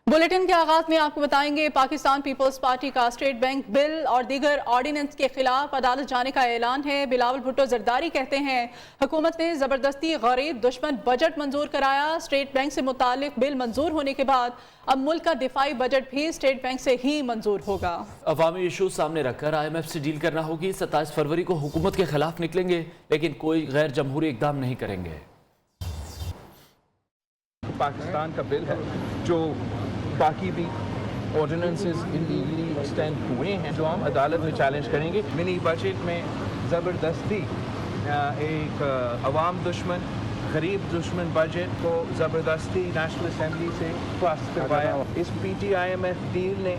Bulletin के आगाज में आपको बताएंगे पाकिस्तान पीपल्स पार्टी का स्टेट बैंक बिल और दीगर ऑर्डिनेंस के खिलाफ अदालत जाने का ऐलान है। बिलावल भुट्टो जरदारी कहते हैं हुकूमत ने जबरदस्ती गरीब दुश्मन बजट मंजूर कराया। स्टेट बैंक से मुतालिक बिल मंजूर होने के बाद अब मुल्क का दिफाई बजट भी स्टेट बैंक से ही मंजूर होगा। अवामी इशू सामने रखकर IMF से डील करना होगी। 27 फरवरी को हुकूमत के खिलाफ निकलेंगे लेकिन कोई गैर जमहूरी इकदाम नहीं करेंगे। पाकिस्तान का बिल है जो बाकी भी ऑर्डिनेंसेस इलीगली एक्सटेंड हुए हैं जो हम अदालत में चैलेंज करेंगे। मिनी बजट में ज़बरदस्ती एक अवाम दुश्मन गरीब दुश्मन बजट को ज़बरदस्ती नेशनल असम्बली से पास करवाया। इस PTIMF डील ने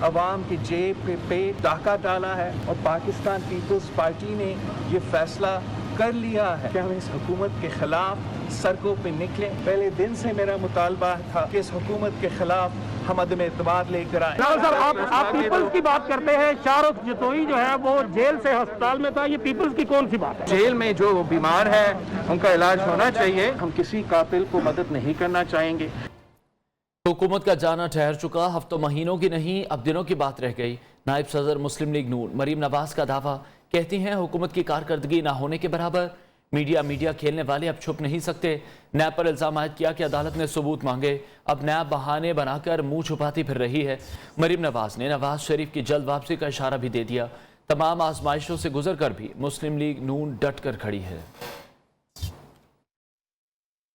अवाम की जेब पे डाका डाला है और पाकिस्तान पीपल्स पार्टी ने ये फैसला कर लिया है कि हम इस हुकूमत के खिलाफ सड़कों पे निकले। पहले दिन से मेरा मुतालबा था कि इस हुकूमत के खिलाफ हम अदम एतमाद लेकर आए। सर, आप पीपल्स की बात करते हैं। शाहरुख जतोई जो है वो जेल से अस्पताल में था, ये पीपल्स की कौन सी बात है? जेल में जो बीमार है उनका इलाज होना चाहिए। हम किसी कातिल को मदद नहीं करना चाहेंगे। हुकूमत का जाना ठहर चुका, हफ्तों महीनों की नहीं अब दिनों की बात रह गई। नायब सदर मुस्लिम लीग नून मरीम नवाज का दावा, कहती हैं हुकूमत की कारकर्दगी ना होने के बराबर। मीडिया खेलने वाले अब छुप नहीं सकते। नैब पर इल्ज़ाम आयद किया कि अदालत ने सबूत मांगे, अब नैब बहाने बनाकर मुंह छुपाती फिर रही है। मरीम नवाज ने नवाज शरीफ की जल्द वापसी का इशारा भी दे दिया। तमाम आजमाइशों से गुजर कर भी मुस्लिम लीग नून डट कर खड़ी है।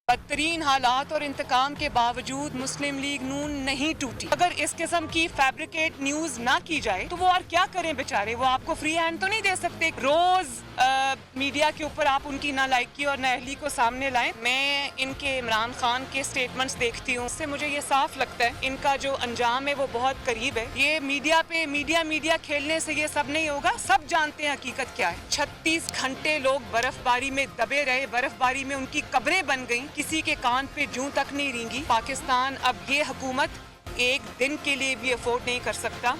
बदतरीन हालात और इंतकाम के बावजूद मुस्लिम लीग नून नहीं टूटी। अगर इस किस्म की फैब्रिकेट न्यूज ना की जाए तो वो और क्या करें बेचारे। वो आपको फ्री हैंड तो नहीं दे सकते। रोज मीडिया के ऊपर आप उनकी नालायकी और नाअहली को सामने लाएं। मैं इनके इमरान खान के स्टेटमेंट्स देखती हूँ, इससे मुझे ये साफ लगता है इनका जो अंजाम है वो बहुत करीब है। ये मीडिया पे मीडिया खेलने से ये सब नहीं होगा। सब जानते हैं हकीकत क्या है। 36 घंटे लोग बर्फबारी में दबे रहे, बर्फबारी में उनकी कब्रें बन गईं, किसी के कान पे जूं तक नहीं रेंगी। पाकिस्तान अब ये हुकूमत एक दिन के लिए भी अफोर्ड नहीं कर सकता।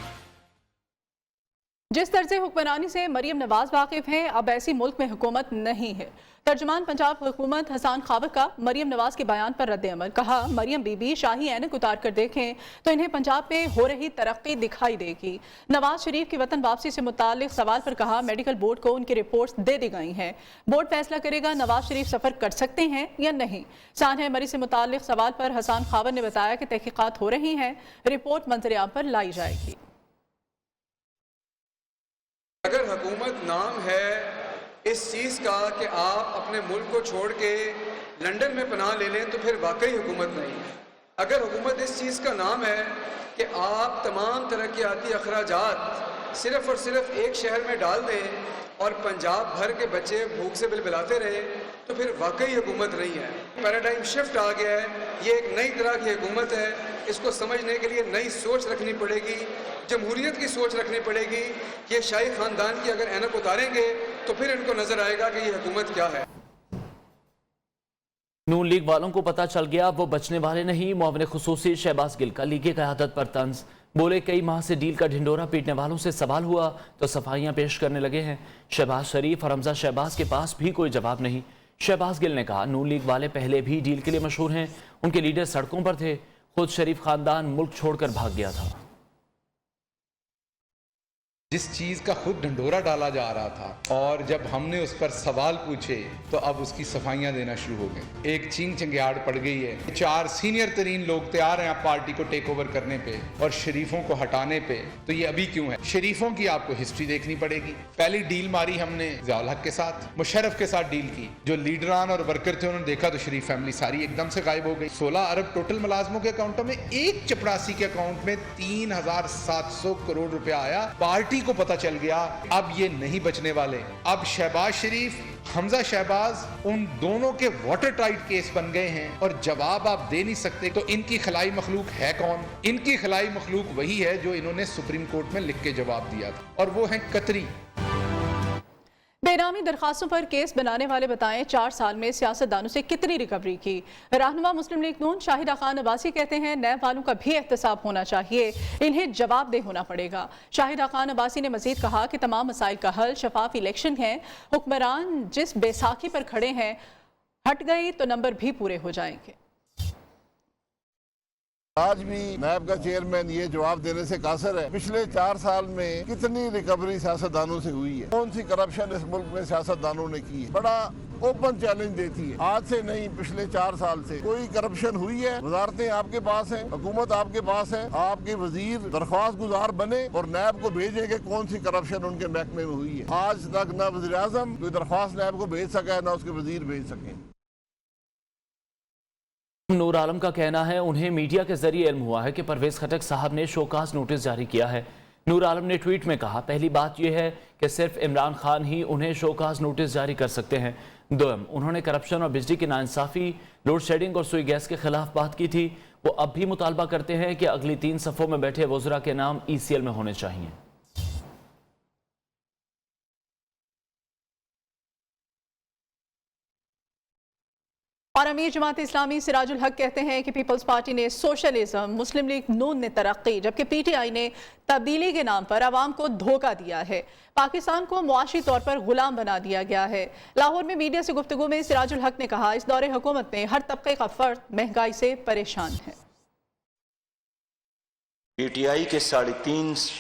जिस तर्ज हुक्मरानी से मरीम नवाज वाकिफ हैं, अब ऐसी मुल्क में हुकूमत नहीं है। तर्जुमान पंजाब हुकूमत हसन खाबक का मरीम नवाज के बयान पर रद्द-ए-अमल। कहा, मरीम बीबी शाही ऐनक उतार कर देखें तो इन्हें पंजाब पे हो रही तरक्की दिखाई देगी। नवाज शरीफ की वतन वापसी से मुताल्लिक सवाल पर कहा, मेडिकल बोर्ड को उनकी रिपोर्ट्स दे दी गई हैं, बोर्ड फैसला करेगा नवाज शरीफ सफर कर सकते हैं या नहीं। सानह मरी से मुताल्लिक सवाल पर हसन खाबक ने बताया कि तहकीकात हो रही हैं, रिपोर्ट मंजर-ए-आम पर लाई जाएगी। अगर हुकूमत नाम है इस चीज़ का कि आप अपने मुल्क को छोड़ के लंदन में पनाह ले लें तो फिर वाकई हुकूमत नहीं है। अगर हुकूमत इस चीज़ का नाम है कि आप तमाम तरक्याती अखराजात सिर्फ़ और सिर्फ एक शहर में डाल दें और पंजाब भर के बच्चे भूख से बिलबिलाते रहे तो फिर वाकई हुकूमत नहीं है। पैराडाइम शिफ्ट आ गया है, ये एक नई तरह की हुकूमत है। इसको समझने के लिए नई सोच रखनी पड़ेगी, जमहूरियत की सोच रखनी पड़ेगी। ये शाही ख़ानदान की अगर ऐनक उतारेंगे तो फिर इनको नज़र आएगा कि ये हुकूमत क्या है। नून लीग वालों को पता चल गया वो बचने वाले नहीं। मुआविन खुसूसी शहबाज गिल का लीग की क़यादत पर तंज। बोले, कई माह से डील का ढिंडोरा पीटने वालों से सवाल हुआ तो सफाइयां पेश करने लगे हैं। शहबाज शरीफ और हमजा शहबाज के पास भी कोई जवाब नहीं। शहबाज गिल ने कहा, नून लीग वाले पहले भी डील के लिए मशहूर हैं, उनके लीडर सड़कों पर थे, खुद शरीफ खानदान मुल्क छोड़कर भाग गया था। जिस चीज़ का खुद ढंडोरा डाला जा रहा था और जब हमने उस पर सवाल पूछे तो अब उसकी सफाइयां देना शुरू हो गई। एक चींग चंगियाड़ पड़ गई है। 4 सीनियर तरीन लोग तैयार हैं आप पार्टी को टेक ओवर करने पे और शरीफों को हटाने पे। तो ये अभी क्यों है? शरीफों की आपको हिस्ट्री देखनी पड़ेगी। पहली डील मारी हमने ज़ियाउल हक के साथ, मुशर्रफ के साथ डील की। जो लीडरान और वर्कर थे उन्होंने देखा तो शरीफ फैमिली सारी एकदम से गायब हो गई। 16 अरब टोटल मुलाजमों के अकाउंटों में एक चपरासी के अकाउंट में 3700 करोड़ रुपया आया। पार्टी को पता चल गया अब ये नहीं बचने वाले। अब शहबाज शरीफ, हमजा शहबाज, उन दोनों के वाटर टाइट केस बन गए हैं और जवाब आप दे नहीं सकते। तो इनकी खलाई मखलूक है कौन? इनकी खलाई मखलूक वही है जो इन्होंने सुप्रीम कोर्ट में लिख के जवाब दिया था और वो है कतरी। बेनामी दरखास्तों पर केस बनाने वाले बताएं 4 साल में सियासतदानों से कितनी रिकवरी की। रहनुमा मुस्लिम लीग नून शाहिदा खान अब्बासी कहते हैं नैब वालों का भी एहतसाब होना चाहिए, इन्हें जवाबदेह होना पड़ेगा। शाहिदा खान अब्बासी ने मजीद कहा कि तमाम मसाइल का हल शफाफ इलेक्शन है। हुक्मरान जिस बैसाखी पर खड़े हैं हट गई तो नंबर भी पूरे हो जाएंगे। آج بھی نیب کا چیئرمین یہ جواب دینے سے قاصر ہے پچھلے 4 سال میں کتنی ریکوری سیاستدانوں سے ہوئی ہے، کون سی کرپشن اس ملک میں سیاستدانوں نے کی ہے، بڑا اوپن چیلنج دیتی ہے۔ آج سے نہیں، پچھلے 4 سال سے کوئی کرپشن ہوئی ہے؟ وزارتیں آپ کے پاس ہیں، حکومت آپ کے پاس ہے، آپ کے وزیر درخواست گزار بنے اور نیب کو بھیجیں کہ کون سی کرپشن ان کے محکمے میں ہوئی ہے۔ آج تک نہ وزیر اعظم کوئی درخواست نیب کو بھیج سکا ہے، نہ اس کے وزیر بھیج سکیں۔ نور عالم کا کہنا ہے انہیں میڈیا کے ذریعے علم ہوا ہے کہ پرویز خٹک صاحب نے شوکاز نوٹس جاری کیا ہے۔ نور عالم نے ٹویٹ میں کہا، پہلی بات یہ ہے کہ صرف عمران خان ہی انہیں شوکاز نوٹس جاری کر سکتے ہیں۔ دوم، انہوں نے کرپشن اور بجلی کی ناانصافی، لوڈ شیڈنگ اور سوئی گیس کے خلاف بات کی تھی۔ وہ اب بھی مطالبہ کرتے ہیں کہ اگلی 3 صفوں میں بیٹھے وزراء کے نام ECL میں ہونے چاہیے۔ اور امیر جماعت اسلامی سراج الحق کہتے ہیں کہ پیپلز پارٹی نے سوشلزم، مسلم لیگ نون نے ترقی، جبکہ PTI نے تبدیلی کے نام پر عوام کو دھوکہ دیا ہے۔ پاکستان کو معاشی طور پر غلام بنا دیا گیا ہے۔ لاہور میں میڈیا سے گفتگو میں سراج الحق نے کہا، اس دور حکومت میں ہر طبقے کا فرد مہنگائی سے پریشان ہے۔ PTI کے 3.5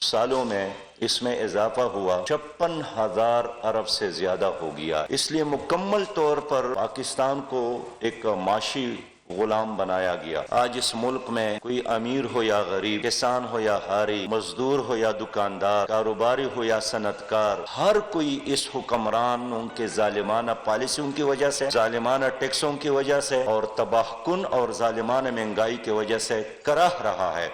سالوں میں اس میں اضافہ ہوا 56,000 ارب سے زیادہ ہو گیا۔ اس لیے مکمل طور پر پاکستان کو ایک معاشی غلام بنایا گیا۔ آج اس ملک میں کوئی امیر ہو یا غریب، کسان ہو یا حاری، مزدور ہو یا دکاندار، کاروباری ہو یا صنعت کار، ہر کوئی اس حکمرانوں کے ظالمانہ پالیسیوں کی وجہ سے، ظالمانہ ٹیکسوں کی وجہ سے اور تباہ کن اور ظالمانہ مہنگائی کی وجہ سے کراہ رہا ہے۔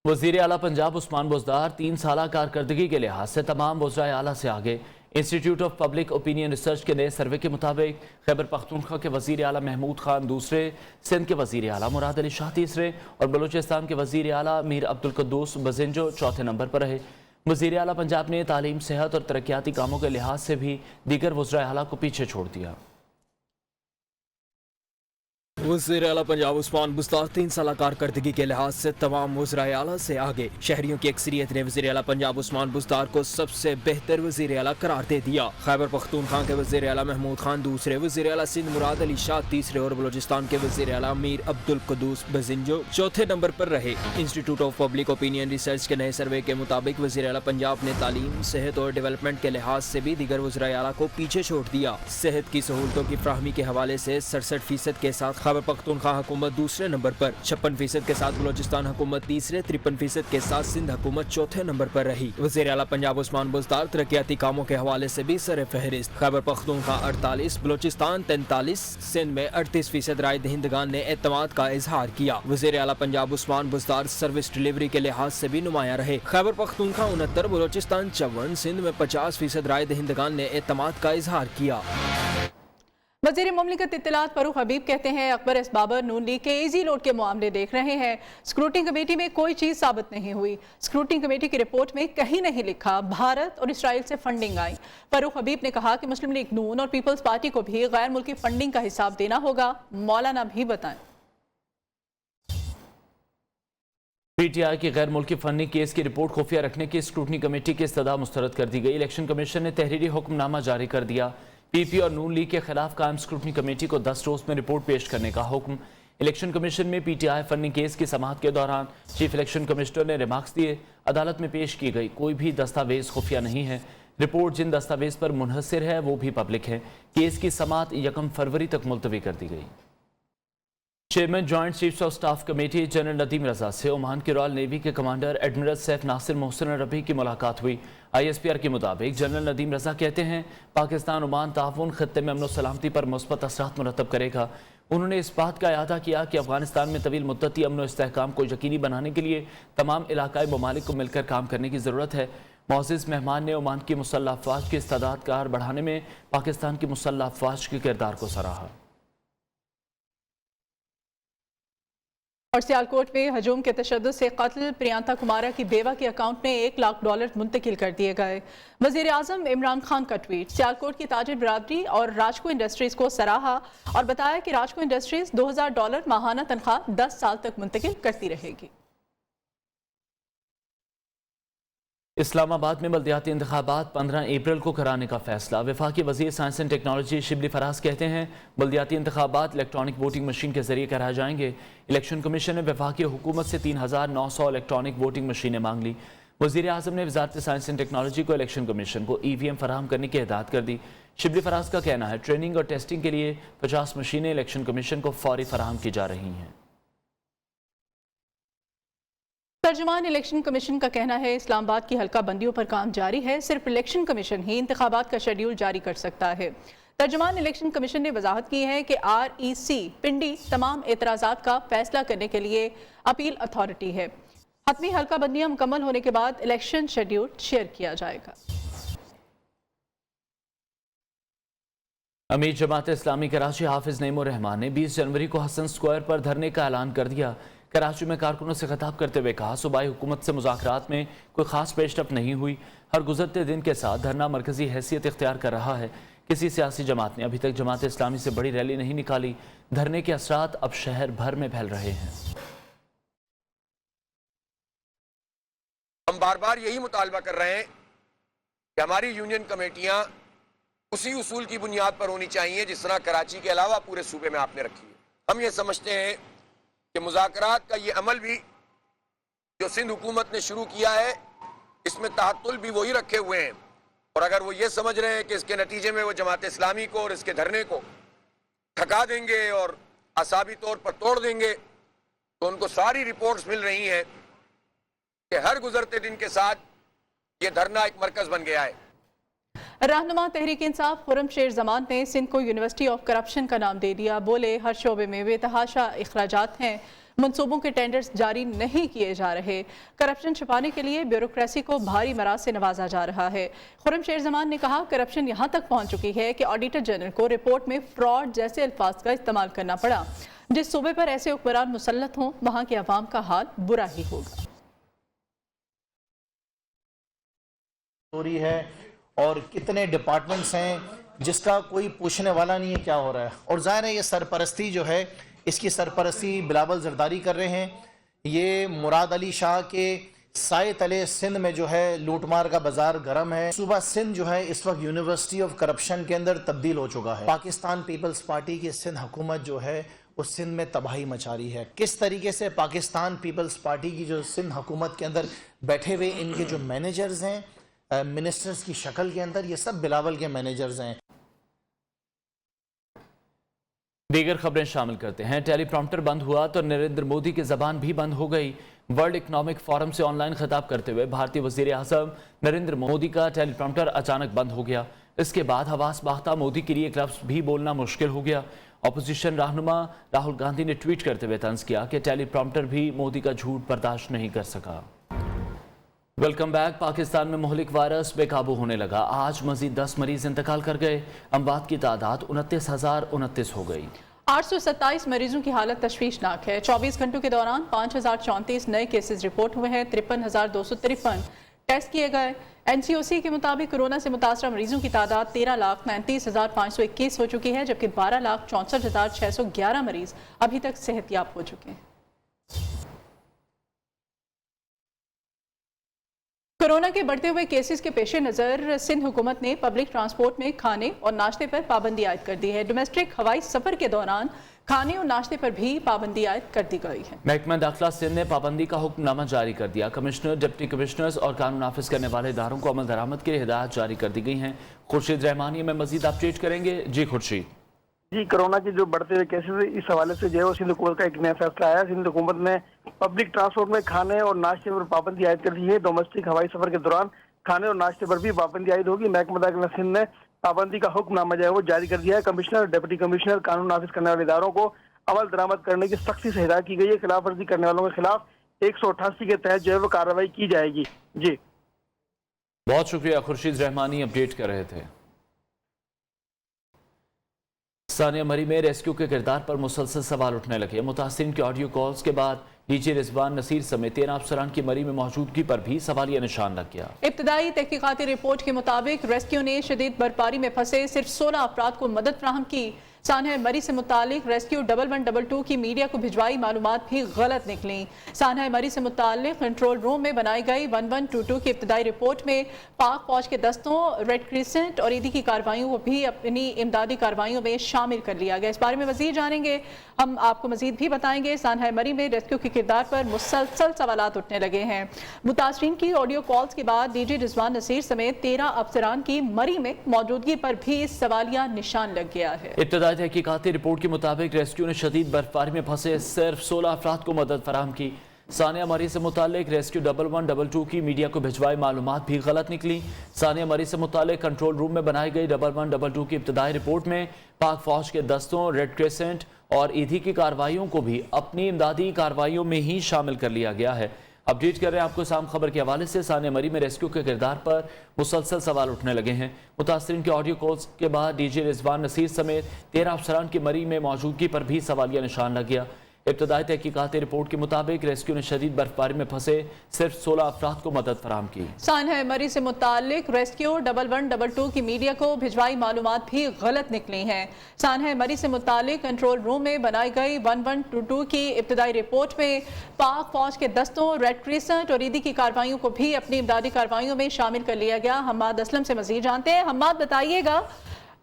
وزیر اعلیٰ پنجاب عثمان بزدار 3 سالہ کارکردگی کے لحاظ سے تمام وزرائے اعلیٰ سے آگے۔ Institute of public opinion research کے نئے سروے کے مطابق خیبر پختونخوا کے وزیر اعلیٰ محمود خان دوسرے، سندھ کے وزیر اعلیٰ مراد علی شاہ تیسرے اور بلوچستان کے وزیر اعلیٰ میر عبدالقدوس بزنجو چوتھے نمبر پر رہے۔ وزیر اعلیٰ پنجاب نے تعلیم، صحت اور ترقیاتی کاموں کے لحاظ سے بھی دیگر وزرائے اعلیٰ کو پیچھے چھوڑ دیا۔ وزیر اعلیٰ پنجاب عثمان بزدار 3 سالہ کارکردگی کے لحاظ سے تمام وزرائے اعلیٰ سے آگے۔ شہریوں کی اکثریت نے وزیر اعلیٰ پنجاب عثمان بزدار کو سب سے بہتر وزیر اعلیٰ قرار دے دیا۔ خیبر پختونخوا کے وزیر اعلیٰ محمود خان دوسرے، وزیر اعلیٰ سندھ مراد علی شاہ تیسرے اور بلوچستان کے وزیر اعلیٰ میر عبدالقدوس بزنجو چوتھے نمبر پر رہے۔ Institute of public opinion research کے نئے سروے کے مطابق وزیر اعلیٰ پنجاب نے تعلیم، صحت اور ڈیولپمنٹ کے لحاظ سے بھی دیگر وزرائے اعلیٰ کو پیچھے چھوڑ دیا۔ صحت کی سہولتوں کی فراہمی کے حوالے سے 67% کے ساتھ خیبر پختونخوا حکومت دوسرے نمبر پر، 56% کے ساتھ بلوچستان حکومت تیسرے، 53% کے ساتھ سندھ حکومت چوتھے نمبر پر رہی۔ وزیر اعلیٰ پنجاب عثمان بزدار ترقیاتی کاموں کے حوالے سے بھی سر فہرست۔ خیبر پختونخوا 48، بلوچستان 43، سندھ میں 38% رائے دہندگان نے اعتماد کا اظہار کیا۔ وزیر اعلیٰ پنجاب عثمان بزدار سروس ڈیلیوری کے لحاظ سے بھی نمایاں رہے۔ خیبر پختونخوا 69، بلوچستان 54، سندھ میں 50% رائے دہندگان نے اعتماد کا اظہار کیا۔ وزیر مملکت اطلاعات فاروق حبیب کہتے ہیں اکبر ایس بابر نون لیگ کے ایزی لوڈ کے معاملے دیکھ رہے ہیں۔ اسکروٹنگ کمیٹی میں کوئی چیز ثابت نہیں ہوئی۔ اسکروٹنگ کمیٹی کی رپورٹ میں کہیں نہیں لکھا بھارت اور اسرائیل سے فنڈنگ آئی۔ فاروق حبیب نے کہا کہ مسلم لیگ نون اور پیپلز پارٹی کو بھی غیر ملکی فنڈنگ کا حساب دینا ہوگا۔ مولانا بھی بتائیں۔ PTI کی غیر ملکی فنڈنگ کیس کی رپورٹ خفیہ رکھنے کی اسکروٹنی کمیٹی کی استدعا مسترد کر دی گئی۔ الیکشن کمیشن نے تحریری حکم نامہ جاری کر دیا۔ PP اور نون لیگ کے خلاف قائم اسکروٹنی کمیٹی کو 10 روز میں رپورٹ پیش کرنے کا حکم۔ الیکشن کمیشن میں PTI فنڈنگ کیس کی سماعت کے دوران چیف الیکشن کمشنر نے ریمارکس دیے، عدالت میں پیش کی گئی کوئی بھی دستاویز خفیہ نہیں ہے۔ رپورٹ جن دستاویز پر منحصر ہے وہ بھی پبلک ہے۔ کیس کی سماعت 1 فروری تک ملتوی کر دی گئی۔ Chairman joint chiefs of staff committee general Nadeem Raza سے عمان کی رائل نیوی کے commander admiral Saif Nasser Mohsin عربی کی ملاقات ہوئی۔ ISPR کے مطابق جنرل ندیم رضا کہتے ہیں پاکستان عمان تعاون خطے میں امن و سلامتی پر مثبت اثرات مرتب کرے گا۔ انہوں نے اس بات کا اعادہ کیا کہ افغانستان میں طویل مدتی امن و استحکام کو یقینی بنانے کے لیے تمام علاقائی ممالک کو مل کر کام کرنے کی ضرورت ہے۔ معزز مہمان نے عمان کی مسلح افواج کی استعداد کار بڑھانے میں پاکستان کی مسلح افواج کے کردار کو سراہا۔ اور سیالکوٹ میں ہجوم کے تشدد سے قتل پریانتا کمارا کی بیوہ کے اکاؤنٹ میں $1 لاکھ منتقل کر دیے گئے۔ وزیر اعظم عمران خان کا ٹویٹ سیالکوٹ کی تاجر برادری اور راجکو انڈسٹریز کو سراہا اور بتایا کہ راجکو انڈسٹریز $2000 ماہانہ تنخواہ 10 سال تک منتقل کرتی رہے گی۔ اسلام آباد میں بلدیاتی انتخابات 15 اپریل کو کرانے کا فیصلہ۔ وفاقی وزیر science and technology Shibli Faraz کہتے ہیں بلدیاتی انتخابات الیکٹرانک ووٹنگ مشین کے ذریعے کرائے جائیں گے۔ الیکشن کمیشن نے وفاقی حکومت سے 3900 الیکٹرانک ووٹنگ مشینیں مانگ لی۔ وزیر اعظم نے وزارت سائنس اینڈ ٹیکنالوجی کو الیکشن کمیشن کو EVM فراہم کرنے کی ہدایت کر دی۔ شبلی فراز کا کہنا ہے ٹریننگ اور ٹیسٹنگ کے لیے 50 مشینیں الیکشن کمیشن کو فوری فراہم کی جا رہی ہیں۔ ترجمان الیکشن کمیشن کا کہنا ہے اسلام آباد کی حلقہ بندیوں پر کام جاری ہے، صرف الیکشن کمیشن ہی انتخابات کا شیڈیول جاری کر سکتا ہے۔ ترجمان الیکشن کمیشن نے وضاحت کی ہے کہ REC پنڈی تمام اعتراضات کا فیصلہ کرنے کے لیے اپیل اتھارٹی ہے۔ حتمی حلقہ بندیاں مکمل ہونے کے بعد الیکشن شیڈیول شیئر کیا جائے گا۔ امیر جماعت اسلامی کراچی حافظ نعیم الرحمان نے 20 جنوری کو حسن سکوائر پر دھرنے کا اعلان کر دیا۔ کراچی میں کارکنوں سے خطاب کرتے ہوئے کہا صوبائی حکومت سے مذاکرات میں کوئی خاص پیش رفت نہیں ہوئی، ہر گزرتے دن کے ساتھ دھرنا مرکزی حیثیت اختیار کر رہا ہے۔ کسی سیاسی جماعت نے ابھی تک جماعت اسلامی سے بڑی ریلی نہیں نکالی۔ دھرنے کے اثرات اب شہر بھر میں پھیل رہے ہیں۔ ہم بار بار یہی مطالبہ کر رہے ہیں کہ ہماری یونین کمیٹیاں اسی اصول کی بنیاد پر ہونی چاہیے جس طرح کراچی کے علاوہ پورے صوبے میں آپ نے رکھی ہے۔ ہم یہ سمجھتے ہیں کہ مذاکرات کا یہ عمل بھی جو سندھ حکومت نے شروع کیا ہے اس میں تعطل بھی وہی رکھے ہوئے ہیں، اور اگر وہ یہ سمجھ رہے ہیں کہ اس کے نتیجے میں وہ جماعت اسلامی کو اور اس کے دھرنے کو تھکا دیں گے اور اعصابی طور پر توڑ دیں گے، تو ان کو ساری رپورٹس مل رہی ہیں کہ ہر گزرتے دن کے ساتھ یہ دھرنا ایک مرکز بن گیا ہے۔ رہنما تحریک انصاف خرم شیر زمان نے سندھ کو یونیورسٹی آف کرپشن کا نام دے دیا۔ بولے ہر شعبے میں بے تحاشا اخراجات ہیں، منصوبوں کے ٹینڈرز جاری نہیں کیے جا رہے، کرپشن چھپانے کے لیے بیوروکریسی کو بھاری مراز سے نوازا جا رہا ہے۔ خرم شیر زمان نے کہا کرپشن یہاں تک پہنچ چکی ہے کہ آڈیٹر جنرل کو رپورٹ میں فراڈ جیسے الفاظ کا استعمال کرنا پڑا۔ جس صوبے پر ایسے حکمران مسلط ہوں وہاں کے عوام کا حال برا ہی ہوگا۔ ہے اور کتنے ڈپارٹمنٹس ہیں جس کا کوئی پوچھنے والا نہیں ہے کیا ہو رہا ہے، اور ظاہر ہے یہ سرپرستی جو ہے اس کی سرپرستی بلاول زرداری کر رہے ہیں۔ یہ مراد علی شاہ کے سائے تلے سندھ میں جو ہے لوٹ مار کا بازار گرم ہے۔ صوبہ سندھ جو ہے اس وقت یونیورسٹی آف کرپشن کے اندر تبدیل ہو چکا ہے۔ پاکستان پیپلز پارٹی کی سندھ حکومت جو ہے اس سندھ میں تباہی مچا رہی ہے۔ کس طریقے سے پاکستان پیپلز پارٹی کی جو سندھ حکومت کے اندر بیٹھے ہوئے ان کے جو مینیجرز ہیں منسٹرز کی شکل کے اندر، یہ سب بلاول کے مینیجرز ہیں۔ دیگر خبریں شامل کرتے ہیں۔ ٹیلی پرومپٹر بند ہوا تو نریندر مودی کی زبان بھی بند ہو گئی۔ ورلڈ اکنامک فورم سے آن لائن خطاب کرتے ہوئے بھارتی وزیر اعظم نریندر مودی کا ٹیلی پرومپٹر اچانک بند ہو گیا۔ اس کے بعد حواس باختہ مودی کے لیے ایک لفظ بھی بولنا مشکل ہو گیا۔ اپوزیشن رہنما راہل گاندھی نے ٹویٹ کرتے ہوئے طنز کیا کہ ٹیلی پرومپٹر بھی مودی کا جھوٹ برداشت نہیں کر سکا۔ Welcome back. پاکستان میں مہلک وائرس بے قابو ہونے لگا۔ آج مزید 10 مریض انتقال کر گئے۔ اموات کی تعداد 29,029 ہو گئی۔ 827 مریضوں کی حالت تشویشناک ہے۔ 24 گھنٹوں کے دوران 5,034 نئے کیسز رپورٹ ہوئے ہیں۔ 53,253 ٹیسٹ کیے گئے۔ NCOC کے مطابق کورونا سے متاثرہ مریضوں کی تعداد 13,39,521 ہو چکی ہے، جبکہ 12,64,611 مریض ابھی تک صحت یاب ہو چکے ہیں۔ کورونا کے بڑھتے ہوئے کیسز کے پیش نظر سندھ حکومت نے پبلک ٹرانسپورٹ میں کھانے اور ناشتے پر پابندی عائد کر دی ہے۔ ڈومیسٹک ہوائی سفر کے دوران کھانے اور ناشتے پر بھی پابندی عائد کر دی گئی ہے۔ محکمہ داخلہ سندھ نے پابندی کا حکم نامہ جاری کر دیا۔ کمشنر، ڈپٹی کمشنرز اور قانون نافذ کرنے والے اداروں کو عمل درآمد کے لیے ہدایات جاری کر دی گئی ہیں۔ خورشید رحمانی میں مزید اپڈیٹ کریں گے۔ جی خورشید۔ جی، کورونا کے جو بڑھتے ہوئے کیسز اس حوالے سے جو ہے سندھ حکومت کا ایک نیا فیصلہ آیا۔ سندھ حکومت نے پبلک ٹرانسپورٹ میں کھانے اور ناشتے پر پابندی عائد کر دی ہے۔ ڈومیسٹک ہوائی سفر کے دوران کھانے اور ناشتے پر بھی پابندی عائد ہوگی۔ محکمہ داخلہ سندھ نے پابندی کا حکم نامہ جو ہے وہ جاری کر دیا ہے۔ کمشنر، ڈپٹی کمشنر، قانون نافذ کرنے والے اداروں کو عمل درآمد کرنے کی سختی سے ہدایت کی گئی ہے۔ خلاف ورزی کرنے والوں کے خلاف 188 کے تحت جو ہے وہ کارروائی کی جائے گی۔ جی بہت شکریہ خورشید رحمانی، اپڈیٹ کر رہے تھے۔ ثانیہ مری میں ریسکیو کے کردار پر مسلسل سوال اٹھنے لگے۔ متاثرین کے آڈیو کالز کے بعد ڈی جی رضوان نصیر سمیت 13 افسران کی مری میں موجودگی پر بھی سوالیہ نشان لگ گیا۔ ابتدائی تحقیقاتی رپورٹ کے مطابق ریسکیو نے شدید برفباری میں پھنسے صرف 16 افراد کو مدد فراہم کی۔ सानहा मरी से मुतालिक रेस्क्यू 1122 की मीडिया को भिजवाई मालूमात भी गलत निकली। सानहा मरी से मुतालिक कंट्रोल रूम में बनाई गई 1122 की इब्तदाई रिपोर्ट में पाक फौज के दस्तों, रेड क्रिसेंट और ईदी की कार्रवाइयों को भी अपनी इमदादी कार्रवाइयों में शामिल कर लिया गया। इस बारे में मजीद जानेंगे, हम आपको मजीद भी बताएंगे। सानहा मरी में रेस्क्यू के किरदार पर मुसलसल सवालात उठने लगे हैं। मुतासरीन की ऑडियो कॉल्स के बाद डीजी रिजवान नसीर समेत 13 अफसरान की मरी में मौजूदगी पर भी सवालिया निशान लग गया है। इब्तदाई तहकीकाती रिपोर्ट के मुताबिक रेस्क्यू ने शदीद बर्फबारी में फंसे सिर्फ 16 अफराद को मदद फराहम की। सानिया मरी से मुतालिक रेस्क्यू 1122 की मीडिया को भिजवाई मालूमात भी गलत निकली। सानिया मरी से मुतालिक कंट्रोल रूम में बनाई गई 1122 की इब्तदाई रिपोर्ट में पाक फौज के दस्तों, रेड क्रिसेंट और ईदी की कार्रवाइयों को भी अपनी इमदादी कार्रवाइयों में ही शामिल कर लिया गया है। अपडेट कर रहे हैं आपको शाम खबर के हवाले से। सानिया मरी में रेस्क्यू के किरदार पर मुसलसल सवाल उठने लगे हैं। मुतासरीन के ऑडियो कॉल्स के बाद डीजी रिजवान नसीर समेत 13 अफसरान की मरी में मौजूदगी पर भी सवालिया निशान लग गया। इब्तदाई तहकीकाती रिपोर्ट के मुताबिक रेस्क्यू ने शदीद बर्फबारी में फंसे सिर्फ 16 अफराद को मदद फराहम की। सानहा मरी से मुतालिक रेस्क्यू 1122 की मीडिया को भिजवाई मालूमात भी गलत निकली हैं। सानहा मरी से मुतालिक कंट्रोल रूम में बनाई गई 1122 की इब्तदाई रिपोर्ट में पाक फौज के दस्तों, रेड क्रिसेंट और ईदी की कार्रवाइयों को भी अपनी इमदादी कार्रवाइयों में शामिल कर लिया गया। हम्माद असलम से मजीद जानते हैं। हम्माद, बताइएगा,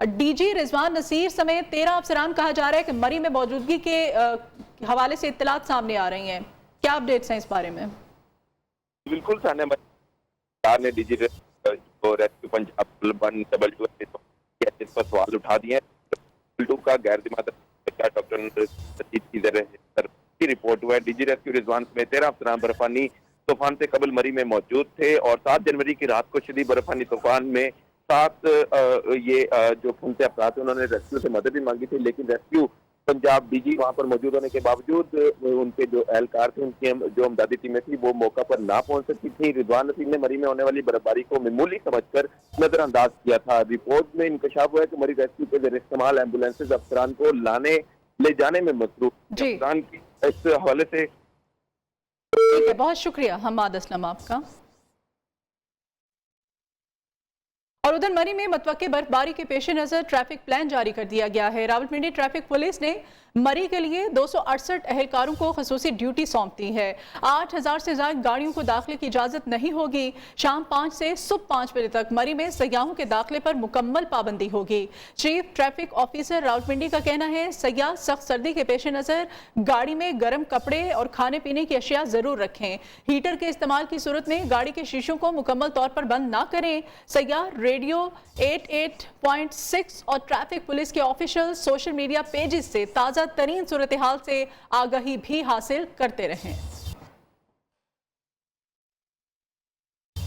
डीजी रिजवान नसीर समेत 13 अफसरान कहा जा रहा है कि मरी में मौजूदगी के हवाले से इत्तलात सामने आ रही हैं, क्या अपडेट्स हैं इस बारे में? बिल्कुल, सरकार ने डीजी रेस्क्यू पंजाब 1122 जिस पर सवाल उठा दिए हैं। का गैर जिम्मेदार डॉक्टर की रिपोर्ट हुआ है। डीजी रेस्क्यू रिजवान में 13 अफसरान बर्फानी तूफान से कबल मरी में मौजूद थे और 7 जनवरी की रात को शदीद बर्फानी तूफान में 7 जो फंसे अफराद उन्होंने रेस्क्यू से मदद भी मांगी थी, लेकिन रेस्क्यू पंजाब डीजी वहां पर मौजूद होने के बावजूद उनके जो एहलकार थे, उनकी जो इमदादी टीमें थी, वो मौका पर ना पहुंच सकी थी। रिजवान नसीर ने मरी में होने वाली बर्फबारी को मामूली समझकर नजरअंदाज किया था। रिपोर्ट में इंकशाफ हुआ है कि मरी रेस्क्यू के जरिए इस्तेमाल एम्बुलेंसेज अफसरान को ले जाने में मसरूफ अफसरान की इस हवाले से। ठीक है, बहुत शुक्रिया हम्माद असलम आपका। और उधर मरी में मतवक्के बर्फबारी के पेश नज़र ट्रैफिक प्लान जारी कर दिया गया है। रावलपिंडी ट्रैफिक पुलिस ने मरी के लिए 268 एहलकारों को खसूसी ड्यूटी सौंप दी है। 8000 से ज्यादा गाड़ियों को दाखिले की इजाजत नहीं होगी। शाम 5 से सुबह 5 बजे तक मरी में सयाहों के दाखिले पर मुकम्मल पाबंदी होगी। चीफ ट्रैफिक ऑफिसर रावलपिंडी का कहना है, सयाह सख्त सर्दी के पेश नज़र गाड़ी में गर्म कपड़े और खाने पीने की अशिया जरूर रखें। हीटर के इस्तेमाल की सूरत में गाड़ी के शीशों को मुकम्मल तौर पर बंद ना करें। सयाह रेडियो 88.6 और ट्रैफिक पुलिस के ऑफिशियल सोशल मीडिया पेजेस से ताज़ा तरीन सूरत हाल से आगाही भी हासिल करते रहें।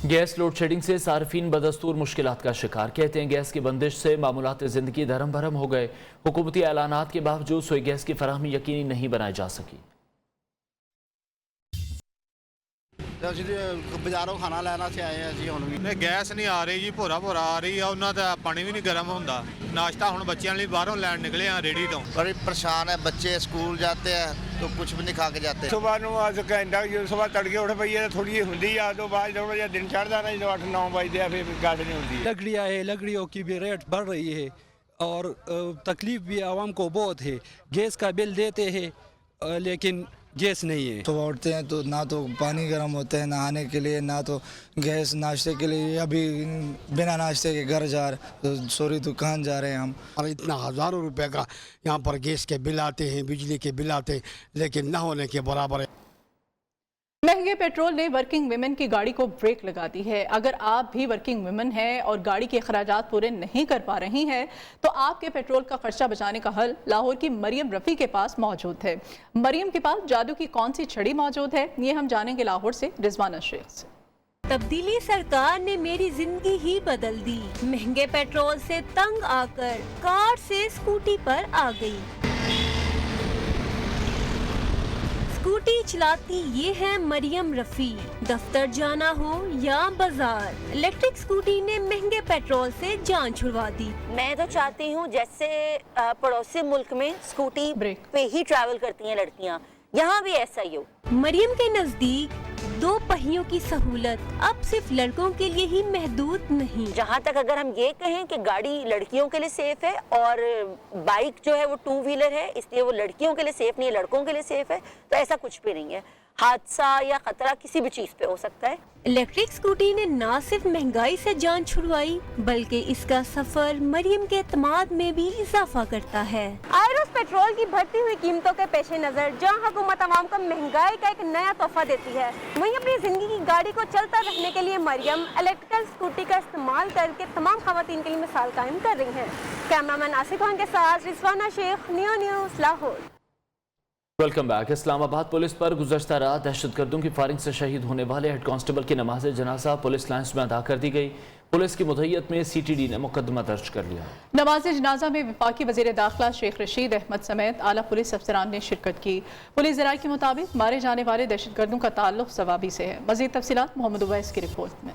गैस लोड शेडिंग से सार्फिन बदस्तूर मुश्किलात का शिकार। कहते हैं गैस की बंदिश से मामूलात ज़िंदगी धर्म भरम हो गए। हुकूमती ऐलानात के बावजूद सोई गैस की फराहमी यकीनी नहीं बनाई जा सकी। बाजारों खाना लेना से आए हैं जी। हुण भी गैस नहीं आ रही जी, भोरा आ रही है, उन्होंने तो पानी भी नहीं गर्म होंदा। नाश्ता हुण बच्चों लिए बाहरों लैन निकले हैं रेडी तो। बड़ी परेशान है, बच्चे स्कूल जाते हैं तो कुछ भी नहीं खा के जाते। सुबह ਨੂੰ ਅੱਜ ਘੰਟਾ ਜੋ ਸੁਬਹ ਤੜਕੇ ਉੱਠ ਪਈਏ ਥੋੜੀ ਜਿਹੀ ਹੁੰਦੀ ਆ, ਤੋਂ ਬਾਅਦ ਜਦੋਂ ਜੇ ਦਿਨ ਚੜ੍ਹਦਾ ਨਾ ਜਦੋਂ 8-9 ਵਜੇ ਆ ਫਿਰ ਗੱਲ ਨਹੀਂ ਹੁੰਦੀ। लकड़ियों की भी रेट बढ़ रही है और तकलीफ भी आवाम को बहुत है। गैस का बिल देते हैं लेकिन गैस नहीं है। सुबह उठते हैं तो ना तो पानी गर्म होता है नहाने के लिए, ना तो गैस नाश्ते के लिए। अभी बिना नाश्ते के घर जा रहे तो सॉरी दुकान जा रहे हैं हम। और इतना हज़ारों रुपए का यहाँ पर गैस के बिल आते हैं, बिजली के बिल आते हैं, लेकिन न होने के बराबर है। महंगे पेट्रोल ने वर्किंग विमेन की गाड़ी को ब्रेक लगा दी है। अगर आप भी वर्किंग विमेन हैं और गाड़ी के अखराजात पूरे नहीं कर पा रही हैं तो आपके पेट्रोल का खर्चा बचाने का हल लाहौर की मरियम रफ़ी के पास मौजूद है। मरियम के पास जादू की कौन सी छड़ी मौजूद है, ये हम जानेंगे लाहौर से रिजवाना शेख से। तब्दीली सरकार ने मेरी जिंदगी ही बदल दी। महंगे पेट्रोल से तंग आकर कार से स्कूटी पर आ गई। स्कूटी चलाती ये है मरियम रफ़ी। दफ्तर जाना हो या बाजार, इलेक्ट्रिक स्कूटी ने महंगे पेट्रोल से जान छुड़वा दी। मैं तो चाहती हूँ जैसे पड़ोसी मुल्क में स्कूटी पे ही ट्रैवल करती हैं लड़कियाँ, यहाँ भी ऐसा ही हो। मरियम के नजदीक दो पहियों की सहूलत अब सिर्फ लड़कों के लिए ही महदूद नहीं। जहाँ तक अगर हम ये कहें कि गाड़ी लड़कियों के लिए सेफ है और बाइक जो है वो टू व्हीलर है, इसलिए वो लड़कियों के लिए सेफ नहीं है, लड़कों के लिए सेफ है, तो ऐसा कुछ भी नहीं है। हादसा या खतरा किसी भी चीज पे हो सकता है। इलेक्ट्रिक स्कूटी ने न सिर्फ महंगाई से जान छुड़वाई बल्कि इसका सफर मरियम के एतमाद में भी इजाफा करता है। आयरस पेट्रोल की बढ़ती हुई कीमतों के पेश नजर जहां हुकूमत आवाम को महंगाई का एक नया तोहफा देती है, वहीं अपनी जिंदगी की गाड़ी को चलता रखने के लिए मरियम इलेक्ट्रिकल स्कूटी का इस्तेमाल करके तमाम खवातीन के लिए मिसाल कायम कर रही है। कैमरामैन आसिफ खान के साथ Rizwana Sheikh, Neo News, Lahore. Welcome back. Islamabad police पर गुज़श्ता रात दहशतगर्दों की फायरिंग से शहीद होने वाले हेड कांस्टेबल की नमाज जनाजा पुलिस लाइन्स में अदा कर दी गई। पुलिस की मुद्दत में CTD ने मुकदमा दर्ज कर लिया। नमाज जनाजा में वफाकी वज़ीर दाखिला शेख रशीद अहमद समेत आला पुलिस अफसरान ने शिरकत की। पुलिस ज़राए के मुताबिक मारे जाने वाले दहशतगर्दों का ताल्लुक सवाबी से है। मज़ीद तफसीलात मोहम्मद उवैस की रिपोर्ट में।